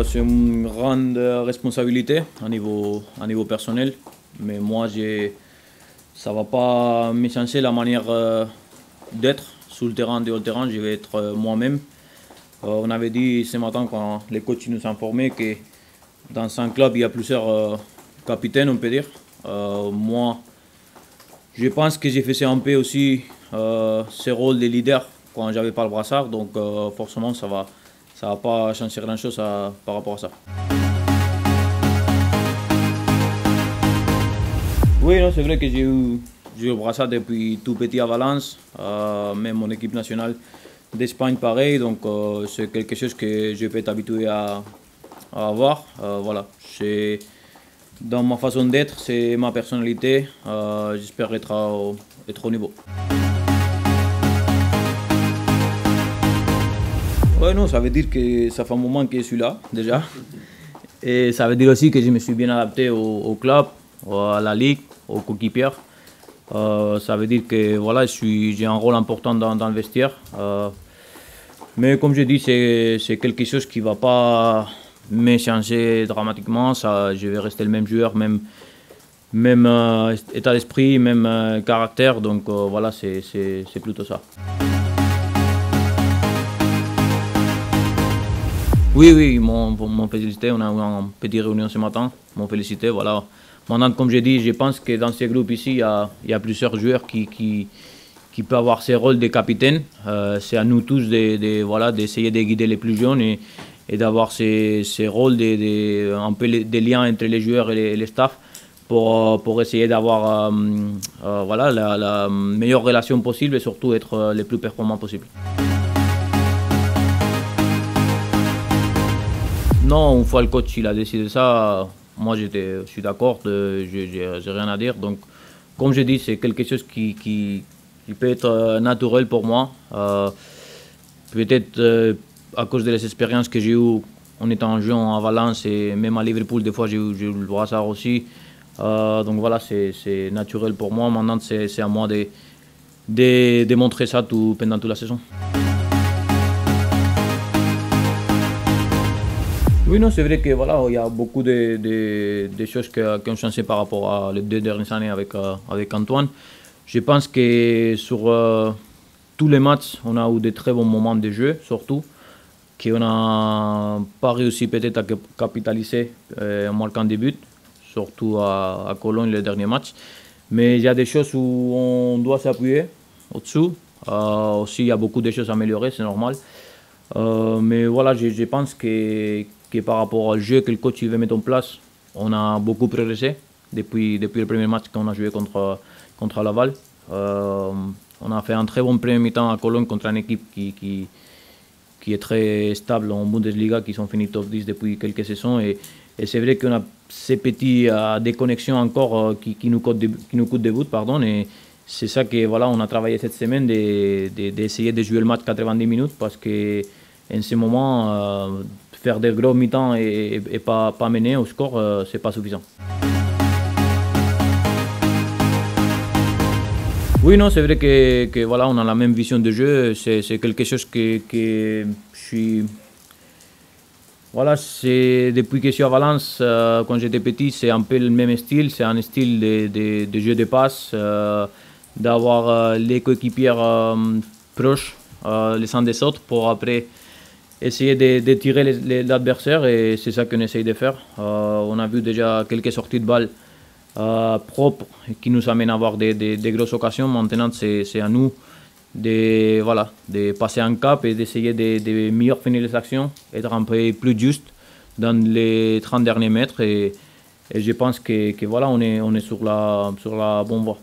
C'est une grande responsabilité à niveau personnel, mais moi, ça ne va pas me changer la manière d'être sur le terrain, dehors le terrain. Je vais être moi-même. On avait dit ce matin quand les coachs nous informaient que dans un club, il y a plusieurs capitaines, on peut dire. Moi, je pense que j'ai fait un peu aussi ce rôle de leader quand j'avais pas le brassard, donc forcément ça va pas changer grand-chose par rapport à ça. Oui, c'est vrai que j'ai eu le brassard depuis tout petit à Valence, même mon équipe nationale d'Espagne pareil, donc c'est quelque chose que je peux être habitué à avoir. Voilà, c'est dans ma façon d'être, c'est ma personnalité, j'espère être au niveau. Ouais, non, ça veut dire que ça fait un moment que je suis là, déjà. Et ça veut dire aussi que je me suis bien adapté au club, à la ligue, aux coéquipiers. Ça veut dire que voilà, j'ai un rôle important dans le vestiaire. Mais comme je dis, c'est quelque chose qui ne va pas me changer dramatiquement. Je vais rester le même joueur, même état d'esprit, même caractère. Donc voilà, c'est plutôt ça. Oui, ils m'ont félicité. On a eu une petite réunion ce matin. Ils m'ont félicité. Voilà. Maintenant, comme j'ai dit, je pense que dans ce groupe ici, il y a plusieurs joueurs qui peuvent avoir ce rôle de capitaine. C'est à nous tous d'essayer de guider les plus jeunes et d'avoir ces rôles, un peu des liens entre les joueurs et les staffs pour essayer d'avoir la meilleure relation possible et surtout être les plus performants possible. Non, une fois le coach il a décidé ça, moi je suis d'accord, j'ai rien à dire. Donc, comme je dis, c'est quelque chose qui peut être naturel pour moi. Peut-être à cause des expériences que j'ai eues en étant jeune à Valence et même à Liverpool, des fois j'ai eu le brassard aussi. Donc voilà, c'est naturel pour moi. Maintenant, c'est à moi de montrer ça pendant toute la saison. Oui, non, c'est vrai que voilà, il y a beaucoup de choses qui ont changé par rapport à les 2 dernières années avec Antoine. Je pense que sur tous les matchs, on a eu de très bons moments de jeu, surtout, qu'on n'a pas réussi peut-être à capitaliser en marquant des buts, surtout à Cologne les derniers matchs. Mais il y a des choses où on doit s'appuyer au-dessous. Aussi, il y a beaucoup de choses à améliorer, c'est normal. Mais voilà, je pense que par rapport au jeu que le coach veut mettre en place, on a beaucoup progressé depuis le premier match qu'on a joué contre Laval. On a fait un très bon premier mi-temps à Cologne contre une équipe qui est très stable en Bundesliga, qui sont finis top 10 depuis quelques saisons. Et c'est vrai qu'on a ces petites déconnexions encore qui nous coûtent des buts. Et c'est ça que voilà, on a travaillé cette semaine, d'essayer de jouer le match 90 minutes parce que en ce moment, faire des gros mi-temps et pas mener au score, c'est pas suffisant. Oui, non, c'est vrai que voilà, on a la même vision de jeu. C'est quelque chose que je suis. Voilà, c'est depuis que je suis à Valence, quand j'étais petit, c'est un peu le même style. C'est un style de jeu de passe, d'avoir les coéquipiers proches les uns des autres pour après essayer de tirer l'adversaire, et c'est ça qu'on essaye de faire. On a vu déjà quelques sorties de balles propres qui nous amènent à avoir des grosses occasions. Maintenant, c'est à nous de passer un cap et d'essayer de mieux finir les actions, être un peu plus juste dans les 30 derniers mètres. Et je pense que voilà, on est sur la bonne voie.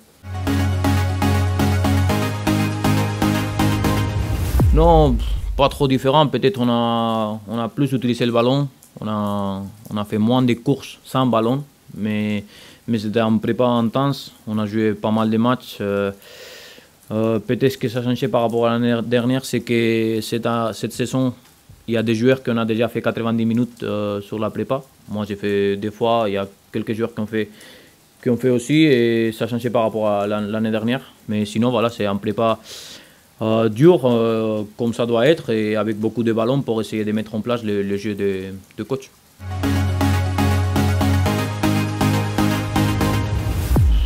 Non, pas trop différent. Peut-être on a plus utilisé le ballon. On a fait moins de courses sans ballon, mais c'était un prépa intense. On a joué pas mal de matchs. Peut-être que ça a changé par rapport à l'année dernière, c'est que cette saison, il y a des joueurs qui ont déjà fait 90 minutes sur la prépa. Moi, j'ai fait des fois, il y a quelques joueurs qui ont fait aussi, et ça a changé par rapport à l'année dernière. Mais sinon, voilà, c'est un prépa dur comme ça doit être et avec beaucoup de ballons pour essayer de mettre en place le jeu de coach.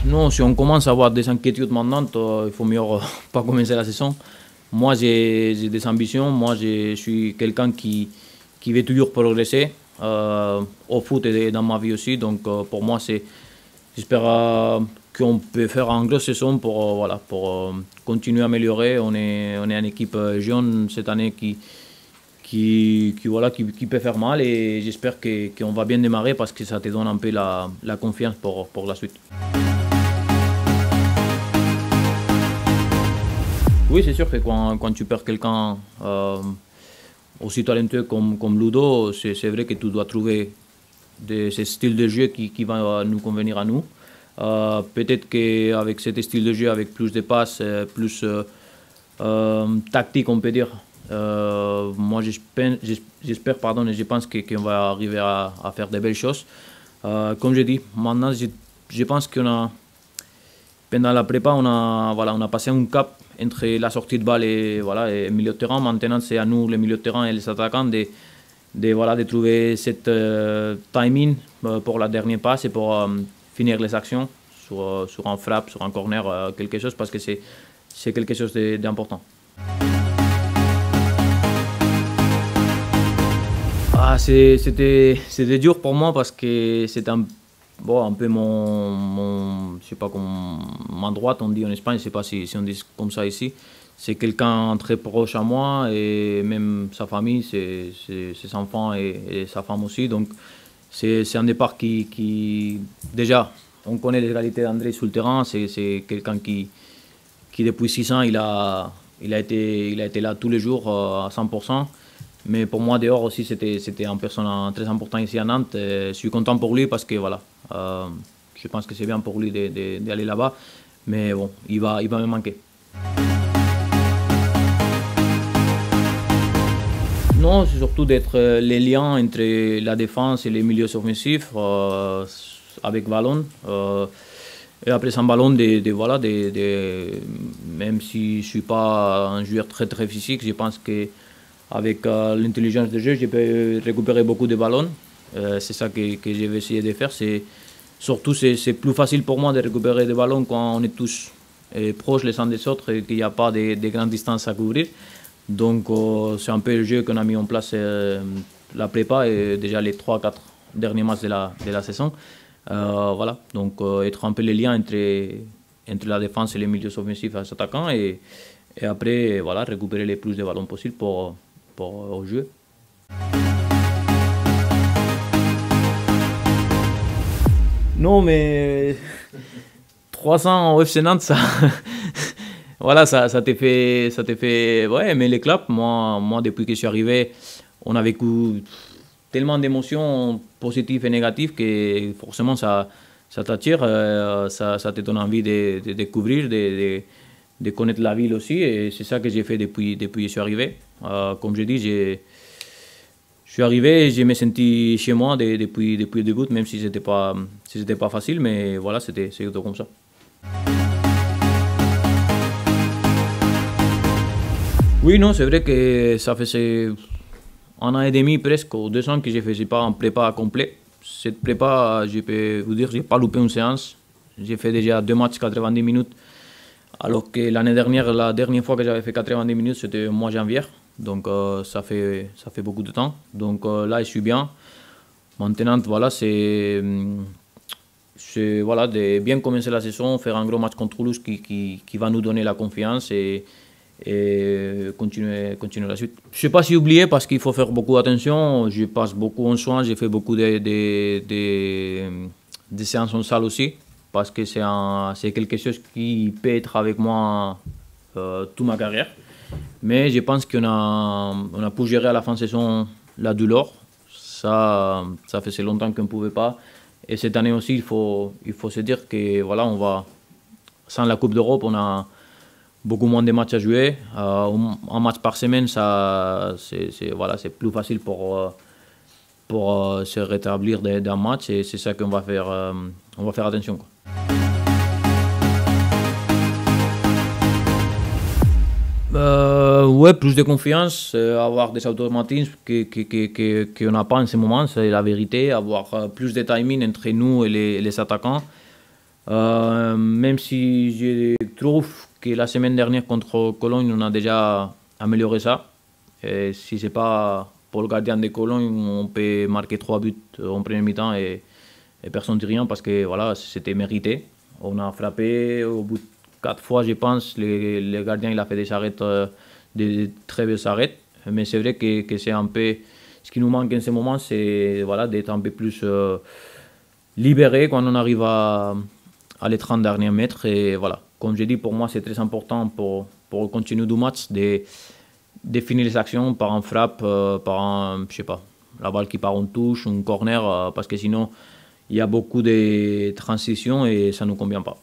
Non, si on commence à avoir des inquiétudes maintenant, il faut mieux pas commencer la saison. Moi, j'ai des ambitions. Moi, je suis quelqu'un qui veut toujours progresser au foot et dans ma vie aussi. Donc, pour moi, j'espère qu'on peut faire une grosse saison pour, voilà, pour continuer à améliorer. On est une équipe jeune cette année qui peut faire mal et j'espère qu'on va bien démarrer parce que ça te donne un peu la confiance pour la suite. Oui, c'est sûr que quand tu perds quelqu'un aussi talentueux comme Ludo, c'est vrai que tu dois trouver ce style de jeu qui va nous convenir à nous. Peut-être qu'avec ce style de jeu, avec plus de passes, plus tactique, on peut dire, moi j'espère, pardon, et je pense qu'on va arriver à faire de belles choses. Comme je dis, maintenant, je pense qu'on a, pendant la prépa, on a passé un cap entre la sortie de balle et le milieu de terrain. Maintenant, c'est à nous, les milieux de terrain et les attaquants, de trouver cette timing pour la dernière passe et pour finir les actions sur un frappe, sur un corner, quelque chose, parce que c'est quelque chose d'important. C'était dur pour moi parce que c'était un peu je sais pas, comme main droite, on dit en Espagne, je sais pas si on dit comme ça ici. C'est quelqu'un très proche à moi et même sa famille, ses enfants et sa femme aussi. Donc c'est un départ qui déjà, on connaît les qualités d'André sur le terrain. C'est quelqu'un qui depuis 6 ans, il a été là tous les jours à 100%. Mais pour moi, dehors aussi, c'était une personne très importante ici à Nantes. Je suis content pour lui parce que voilà, je pense que c'est bien pour lui d'aller là-bas. Mais bon, il va me manquer. Non, c'est surtout d'être les liens entre la défense et les milieux offensifs avec ballon. Et après sans ballon, même si je ne suis pas un joueur très très physique, je pense qu'avec l'intelligence de jeu, je peux récupérer beaucoup de ballons. C'est ça que je vais essayer de faire. Surtout, c'est plus facile pour moi de récupérer des ballons quand on est tous proches les uns des autres et qu'il n'y a pas de grandes distances à couvrir. Donc, c'est un peu le jeu qu'on a mis en place la prépa et déjà les 3-4 derniers matchs de la saison. Voilà, donc être un peu les liens entre la défense et les milieux offensifs et les attaquants et après, voilà, récupérer le plus de ballons possible pour jouer. Non, mais 300 au FC Nantes, ça, voilà, ça te fait, ouais, mais les clubs. Moi, depuis que je suis arrivé, on a vécu tellement d'émotions positives et négatives que forcément ça t'attire, ça te donne envie de découvrir, de connaître la ville aussi. Et c'est ça que j'ai fait depuis que je suis arrivé. Comme je dis, je suis arrivé et je me senti chez moi depuis le début, même si c'était pas facile, mais voilà, c'est tout comme ça. Oui, non, c'est vrai que ça faisait 1 an et demi presque, ou 2 ans que je ne faisais pas un prépa complet. Cette prépa, je peux vous dire, je n'ai pas loupé une séance. J'ai fait déjà 2 matchs 90 minutes, alors que l'année dernière, la dernière fois que j'avais fait 90 minutes, c'était au mois de janvier. Donc ça fait beaucoup de temps. Donc là, je suis bien. Maintenant, voilà, c'est voilà, de bien commencer la saison, faire un gros match contre Toulouse qui va nous donner la confiance et continuer la suite. Je ne sais pas si oublier parce qu'il faut faire beaucoup d'attention. Je passe beaucoup en soins, j'ai fait beaucoup de séances en salle aussi parce que c'est quelque chose qui peut être avec moi toute ma carrière. Mais je pense qu'on a pu gérer à la fin de saison la douleur. Ça faisait longtemps qu'on ne pouvait pas. Et cette année aussi, il faut se dire que voilà, sans la Coupe d'Europe, on a beaucoup moins de matchs à jouer. Un match par semaine, c'est plus facile pour se rétablir d'un match. Et c'est ça qu'on va faire. On va faire attention, quoi. Ouais, plus de confiance, avoir des automatismes qu'on n'a pas en ce moment, c'est la vérité. Avoir plus de timing entre nous et les attaquants. Même si je trouve que la semaine dernière contre Cologne, on a déjà amélioré ça. Et si c'est pas pour le gardien de Cologne, on peut marquer 3 buts en première mi-temps et personne ne dit rien parce que voilà, c'était mérité. On a frappé au bout de 4 fois, je pense. Le gardien il a fait des arrêts, des très belles arrêts. Mais c'est vrai que c'est un peu. Ce qui nous manque en ce moment, c'est voilà, d'être un peu plus libéré quand on arrive à les 30 derniers mètres. Et voilà, comme je dis, pour moi, c'est très important pour continuer du match de finir les actions par un frappe, par un, je sais pas, la balle qui part en touche, un corner, parce que sinon, il y a beaucoup de transitions et ça ne nous convient pas.